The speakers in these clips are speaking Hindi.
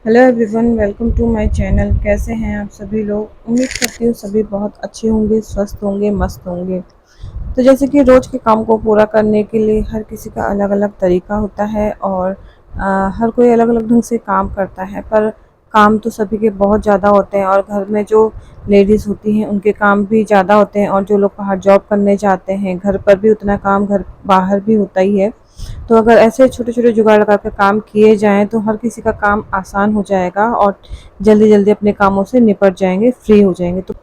Hello everyone, welcome to my channel. कैसे हैं आप सभी लोग? उम्मीद करती हूँ सभी बहुत अच्छे होंगे, स्वस्थ होंगे, मस्त होंगे। तो जैसे कि रोज़ के काम को पूरा करने के लिए हर किसी का अलग अलग तरीका होता है और हर कोई अलग अलग ढंग से काम करता है। पर काम तो सभी के बहुत ज़्यादा होते हैं और घर में जो लेडीज़ होती हैं उनके काम भी ज़्यादा होते हैं और जो लोग बाहर जॉब करने जाते हैं घर पर भी उतना काम घर बाहर भी होता ही है। तो अगर ऐसे छोटे छोटे जुगाड़ लगा कर काम किए जाएँ तो हर किसी का काम आसान हो जाएगा और जल्दी जल्दी अपने कामों से निपट जाएंगे, फ्री हो जाएंगे। तो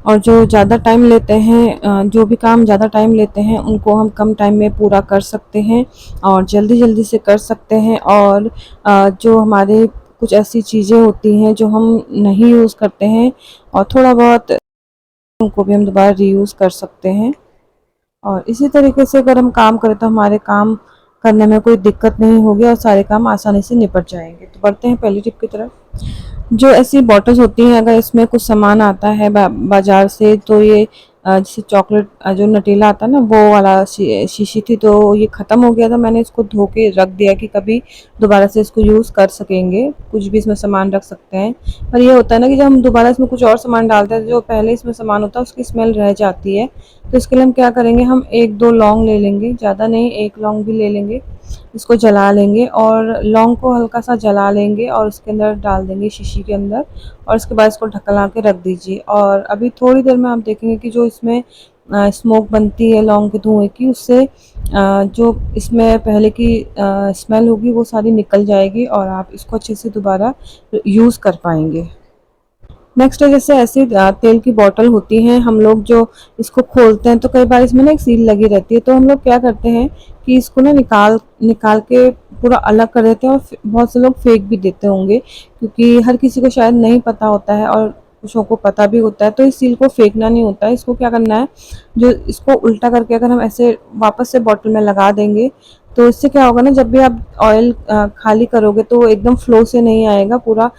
और जो ज़्यादा टाइम लेते हैं, जो भी काम ज़्यादा टाइम लेते हैं उनको हम कम टाइम में पूरा कर सकते हैं और जल्दी जल्दी से कर सकते हैं। और जो हमारे कुछ ऐसी चीज़ें होती हैं जो हम नहीं यूज़ करते हैं और थोड़ा बहुत उनको भी हम दोबारा रीयूज़ कर सकते हैं। और इसी तरीके से अगर हम काम करें तो हमारे काम करने में कोई दिक्कत नहीं होगी और सारे काम आसानी से निपट जाएंगे। तो बढ़ते हैं पहली टिप की तरफ। जो ऐसी बॉटल्स होती हैं, अगर इसमें कुछ सामान आता है बाजार से, तो ये जैसे चॉकलेट जो नटीला आता है ना, वो वाला शीशी थी, तो ये ख़त्म हो गया था। मैंने इसको धो के रख दिया कि कभी दोबारा से इसको यूज़ कर सकेंगे, कुछ भी इसमें सामान रख सकते हैं। पर ये होता है ना कि जब हम दोबारा इसमें कुछ और सामान डालते हैं तो जो पहले इसमें सामान होता है उसकी स्मेल रह जाती है। तो इसके लिए हम क्या करेंगे, हम एक दो लौंग ले लेंगे, ज़्यादा नहीं, एक लौंग भी ले लेंगे। इसको जला लेंगे और लौंग को हल्का सा जला लेंगे और उसके अंदर डाल देंगे शीशी के अंदर और उसके बाद इसको ढक्कन के रख दीजिए। और अभी थोड़ी देर में आप देखेंगे कि जो इसमें स्मोक बनती है लौंग के धुएं की, उससे जो इसमें पहले की स्मेल होगी वो सारी निकल जाएगी और आप इसको अच्छे से दोबारा यूज़ कर पाएंगे। नेक्स्ट है, जैसे ऐसी तेल की बोतल होती हैं, हम लोग जो इसको खोलते हैं तो कई बार इसमें ना एक सील लगी रहती है। तो हम लोग क्या करते हैं कि इसको ना निकाल निकाल के पूरा अलग कर देते हैं और बहुत से लोग फेंक भी देते होंगे, क्योंकि हर किसी को शायद नहीं पता होता है और कुछों को पता भी होता है। तो इस सील को फेंकना नहीं होता है, इसको क्या करना है, जो इसको उल्टा करके अगर हम ऐसे वापस से बॉटल में लगा देंगे तो इससे क्या होगा ना, जब भी आप ऑयल खाली करोगे तो वो एकदम फ्लो से नहीं आएगा, पूरा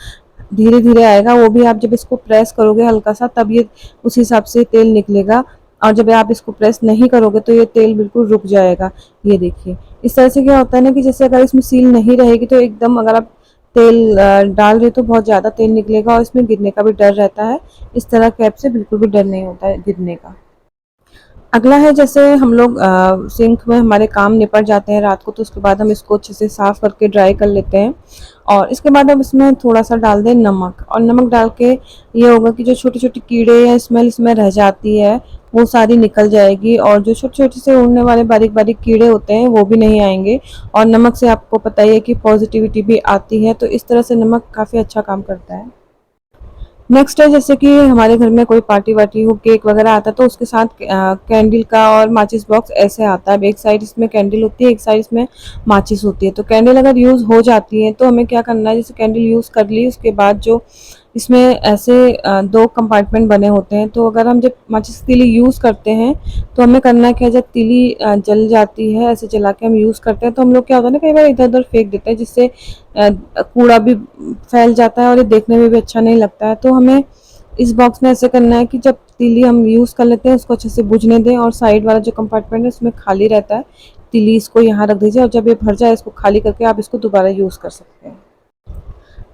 धीरे धीरे आएगा। वो भी आप जब इसको प्रेस करोगे हल्का सा तब ये उस हिसाब से तेल निकलेगा, और जब आप इसको प्रेस नहीं करोगे तो ये तेल बिल्कुल रुक जाएगा। ये देखिए, इस तरह से क्या होता है ना कि जैसे अगर इसमें सील नहीं रहेगी तो एकदम अगर आप तेल डाल रहे तो बहुत ज़्यादा तेल निकलेगा और इसमें गिरने का भी डर रहता है। इस तरह कैप से बिल्कुल भी डर नहीं होता है गिरने का। अगला है, जैसे हम लोग सिंक में हमारे काम निपट जाते हैं रात को, तो उसके बाद हम इसको अच्छे से साफ़ करके ड्राई कर लेते हैं और इसके बाद हम इसमें थोड़ा सा डाल दें नमक। और नमक डाल के ये होगा कि जो छोटे छोटे कीड़े या स्मेल इसमें रह जाती है वो सारी निकल जाएगी और जो छोटे छोटे से उड़ने वाले बारीक बारीक कीड़े होते हैं वो भी नहीं आएंगे। और नमक से आपको पता ही है कि पॉजिटिविटी भी आती है, तो इस तरह से नमक काफ़ी अच्छा काम करता है। नेक्स्ट है, जैसे कि हमारे घर में कोई पार्टी वार्टी हो, केक वगैरह आता है, तो उसके साथ कैंडल का और माचिस बॉक्स ऐसे आता है। एक साइड इसमें कैंडल होती है, एक साइड इसमें माचिस होती है। तो कैंडल अगर यूज़ हो जाती है तो हमें क्या करना है, जैसे कैंडल यूज़ कर ली उसके बाद जो इसमें ऐसे दो कंपार्टमेंट बने होते हैं, तो अगर हम जब माचिस तीली यूज़ करते हैं तो हमें करना क्या है, जब तीली जल जाती है, ऐसे जला के हम यूज़ करते हैं, तो हम लोग क्या होता है ना, कई बार इधर उधर फेंक देते हैं जिससे कूड़ा भी फैल जाता है और ये देखने में भी अच्छा नहीं लगता है। तो हमें इस बॉक्स में ऐसे करना है कि जब तीली हम यूज़ कर लेते हैं उसको अच्छे से बुझने दें और साइड वाला जो कंपार्टमेंट है उसमें खाली रहता है, तीली इसको यहाँ रख दीजिए और जब ये भर जाए इसको खाली करके आप इसको दोबारा यूज़ कर सकते हैं।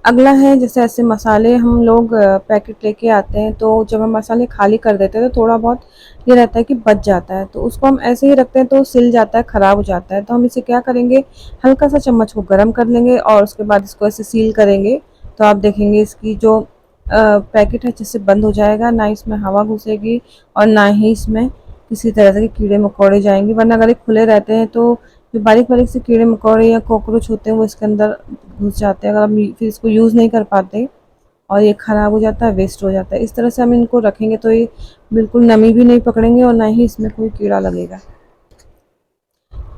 अगला है, जैसे ऐसे मसाले हम लोग पैकेट लेके आते हैं, तो जब हम मसाले खाली कर देते हैं तो थोड़ा बहुत ये रहता है कि बच जाता है, तो उसको हम ऐसे ही रखते हैं तो सिल जाता है, ख़राब हो जाता है। तो हम इसे क्या करेंगे, हल्का सा चम्मच को गर्म कर लेंगे और उसके बाद इसको ऐसे सील करेंगे। तो आप देखेंगे इसकी जो पैकेट है अच्छे से बंद हो जाएगा, ना इसमें हवा घुसेगी और ना ही इसमें किसी तरह के कीड़े मकोड़े जाएंगे। वरना अगर ये खुले रहते हैं तो जो बारीक बारीक से कीड़े मकोड़े या कॉकरोच होते हैं वो इसके अंदर घुस जाते हैं, अगर हम फिर इसको यूज़ नहीं कर पाते और ये ख़राब हो जाता है, वेस्ट हो जाता है। इस तरह से हम इनको रखेंगे तो ये बिल्कुल नमी भी नहीं पकड़ेंगे और ना ही इसमें कोई कीड़ा लगेगा।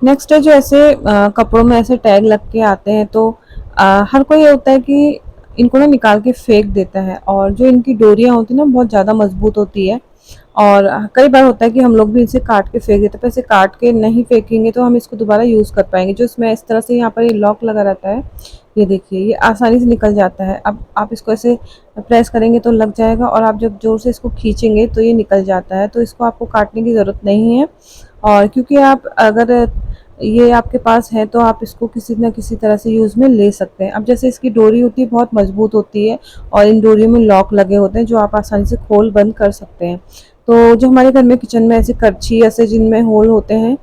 नेक्स्ट है, जो ऐसे कपड़ों में ऐसे टैग लग के आते हैं, तो हर कोई ये होता है कि इनको ना निकाल के फेंक देता है और जो इनकी डोरियाँ होती हैं ना बहुत ज़्यादा मजबूत होती है और कई बार होता है कि हम लोग भी इसे काट के फेंक देते हैं, पर इसे काट के नहीं फेंकेंगे तो हम इसको दोबारा यूज़ कर पाएंगे। जो इसमें इस तरह से यहाँ पर ये लॉक लगा रहता है, ये देखिए ये आसानी से निकल जाता है। अब आप इसको ऐसे प्रेस करेंगे तो लग जाएगा और आप जब ज़ोर से इसको खींचेंगे तो ये निकल जाता है, तो इसको आपको काटने की ज़रूरत नहीं है। और क्योंकि आप अगर ये आपके पास है तो आप इसको किसी न किसी तरह से यूज़ में ले सकते हैं। अब जैसे इसकी डोरी होती है बहुत मज़बूत होती है और इन डोरियों में लॉक लगे होते हैं जो आप आसानी से खोल बंद कर सकते हैं। तो जो हमारे घर में किचन में ऐसी करछी ऐसे जिनमें होल होते हैं,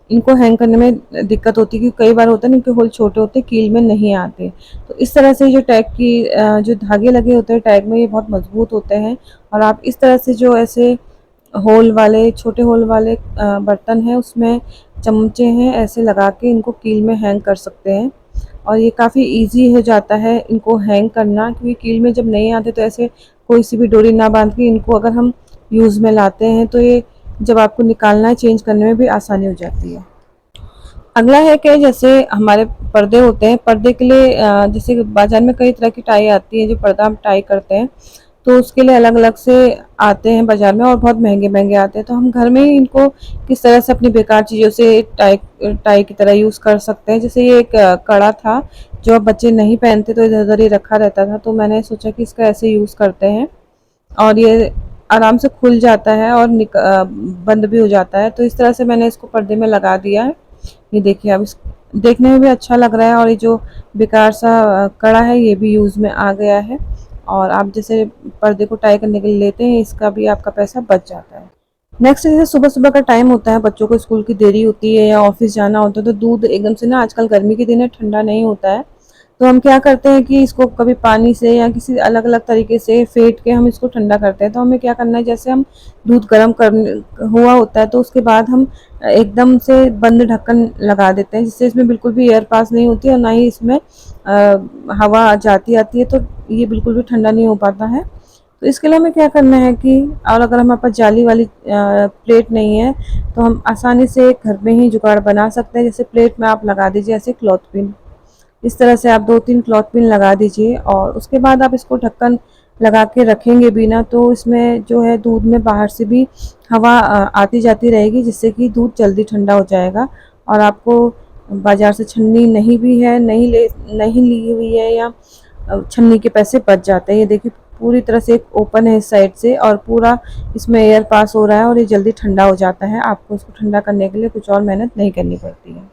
इनको हैंग करने में दिक्कत होती है क्योंकि कई बार होता है ना इनके होल छोटे होते हैं, कील में नहीं आते। तो इस तरह से जो टैग की जो धागे लगे होते हैं टैग में, ये बहुत मज़बूत होते हैं और आप इस तरह से जो ऐसे होल वाले छोटे होल वाले बर्तन हैं उसमें चमचे हैं ऐसे लगा के इनको कील में हैंग कर सकते हैं। और ये काफ़ी इजी हो जाता है इनको हैंग करना, क्योंकि कील में जब नहीं आते तो ऐसे कोई सी भी डोरी ना बांध के इनको अगर हम यूज़ में लाते हैं तो ये जब आपको निकालना है चेंज करने में भी आसानी हो जाती है। अगला है कि जैसे हमारे पर्दे होते हैं, पर्दे के लिए जैसे बाजार में कई तरह की टाई आती है जो पर्दा हम टाई करते हैं, तो उसके लिए अलग अलग से आते हैं बाजार में और बहुत महंगे महंगे आते हैं। तो हम घर में ही इनको किस तरह से अपनी बेकार चीज़ों से टाई टाई की तरह यूज़ कर सकते हैं। जैसे ये एक कड़ा था जो अब बच्चे नहीं पहनते तो इधर उधर ही रखा रहता था, तो मैंने सोचा कि इसका ऐसे यूज़ करते हैं और ये आराम से खुल जाता है और बंद भी हो जाता है। तो इस तरह से मैंने इसको पर्दे में लगा दिया है। ये देखिए अब इस देखने में भी अच्छा लग रहा है और ये जो बेकार सा कड़ा है ये भी यूज़ में आ गया है। और आप जैसे पर्दे को टाई करने के लिए लेते हैं, इसका भी आपका पैसा बच जाता है। नेक्स्ट जैसे सुबह सुबह का टाइम होता है, बच्चों को स्कूल की देरी होती है या ऑफिस जाना होता है, तो दूध एकदम से ना आजकल गर्मी के दिन है ठंडा नहीं होता है। तो हम क्या करते हैं कि इसको कभी पानी से या किसी अलग अलग तरीके से फेंट के हम इसको ठंडा करते हैं। तो हमें क्या करना है, जैसे हम दूध गर्म करने हुआ होता है तो उसके बाद हम एकदम से बंद ढक्कन लगा देते हैं, जिससे इसमें बिल्कुल भी एयर पास नहीं होती और ना ही इसमें हवा जाती आती है, तो ये बिल्कुल भी ठंडा नहीं हो पाता है। तो इसके लिए हमें क्या करना है कि, और अगर हमारे पास जाली वाली प्लेट नहीं है तो हम आसानी से घर में ही जुगाड़ बना सकते हैं। जैसे प्लेट में आप लगा दीजिए ऐसे क्लॉथ पिन, इस तरह से आप 2-3 क्लॉथ पिन लगा दीजिए और उसके बाद आप इसको ढक्कन लगा के रखेंगे भी ना, तो इसमें जो है दूध में बाहर से भी हवा आती जाती रहेगी, जिससे कि दूध जल्दी ठंडा हो जाएगा और आपको बाज़ार से छन्नी नहीं भी है नहीं ली हुई है या छन्नी के पैसे बच जाते हैं। ये देखिए पूरी तरह से एक ओपन है इस साइड से और पूरा इसमें एयर पास हो रहा है और ये जल्दी ठंडा हो जाता है। आपको इसको ठंडा करने के लिए कुछ और मेहनत नहीं करनी पड़ती है।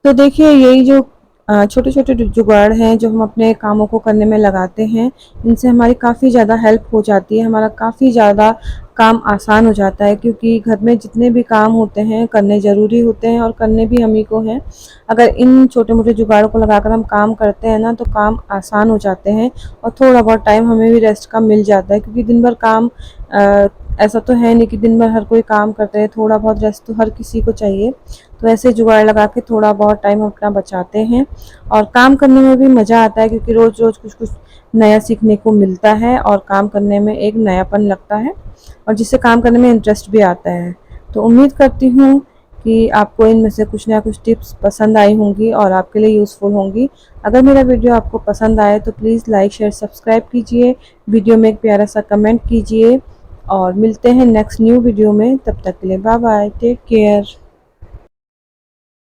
तो देखिए यही जो छोटे छोटे जुगाड़ हैं जो हम अपने कामों को करने में लगाते हैं, इनसे हमारी काफ़ी ज़्यादा हेल्प हो जाती है, हमारा काफ़ी ज़्यादा काम आसान हो जाता है, क्योंकि घर में जितने भी काम होते हैं करने ज़रूरी होते हैं और करने भी हम ही को हैं। अगर इन छोटे मोटे जुगाड़ों को लगाकर हम काम करते हैं ना तो काम आसान हो जाते हैं और थोड़ा बहुत टाइम हमें भी रेस्ट का मिल जाता है, क्योंकि दिन भर काम ऐसा तो है नहीं कि दिन भर हर कोई काम करते हैं, थोड़ा बहुत रेस्ट तो हर किसी को चाहिए। तो ऐसे जुगाड़ लगा के थोड़ा बहुत टाइम हम अपना बचाते हैं और काम करने में भी मज़ा आता है, क्योंकि रोज़ रोज़ कुछ कुछ नया सीखने को मिलता है और काम करने में एक नयापन लगता है और जिससे काम करने में इंटरेस्ट भी आता है। तो उम्मीद करती हूँ कि आपको इनमें से कुछ ना कुछ टिप्स पसंद आई होंगी और आपके लिए यूज़फुल होंगी। अगर मेरा वीडियो आपको पसंद आए तो प्लीज़ लाइक शेयर सब्सक्राइब कीजिए, वीडियो में एक प्यारा सा कमेंट कीजिए और मिलते हैं नेक्स्ट न्यू वीडियो में। तब तक के लिए बाय बाय, टेक केयर।